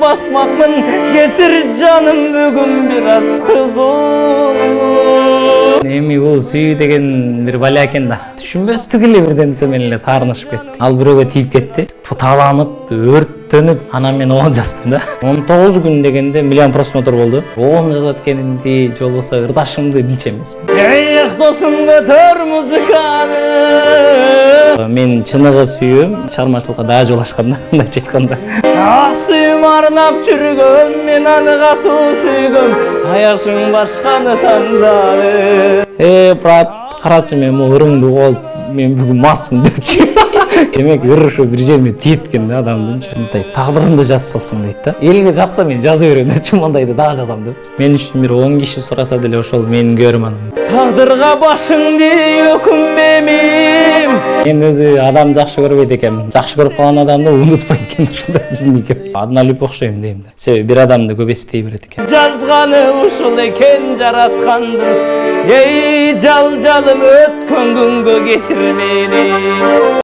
basmakmın. Geçir canım bugün biraz kızıl. Эми бул сүйүү деген бир бала экен да. Түшүнбөстүк эле бир нерсе менен эле таарынышып кетти. Ал бирөөгө тийип кетти. Буталанып, өрттөнүп, анан мен оон жаздым да. 19 күн дегенде миллион просмотр болду. Оон жазат экенимди, же болбосо ырдашымды билчү эмесмин. Эх, досум, көтөр музыканы. Мен чыныгы сүйүүм чыгармачылыкка дагы жол ачкан да, мындайча айтканда. Ак сүйүүм арнап жүргөм, мен аны катуу сүйгөм. Аяшың башканы тандады. Брат, карачы, мен могу ырыңды угуп, мен бүгүн масмын депчи. Демек ыр ушу бир жериме тиет экен да адамдынчы. Мындай тагдырымды жазып салсаң дейт да. Элге жакса мен жаза берем депчи, мындайды дагы жазам депчи. Мен үчүн бир 10 киши сураса деле ошол менин көрманым. Тагдырга башыңды өкүнбемим. Мен өзү адам жакшы көрбөйт экенмин. Жакшы көрүп калган адамды унутпайт экен, ушундай жиндик. Адналип окшойм дейм да. Себеби бир адамды көп эстей берет экен. Жазганы ушул экен жараткандын. Эй, жалым өткөн күнгө кечир мени.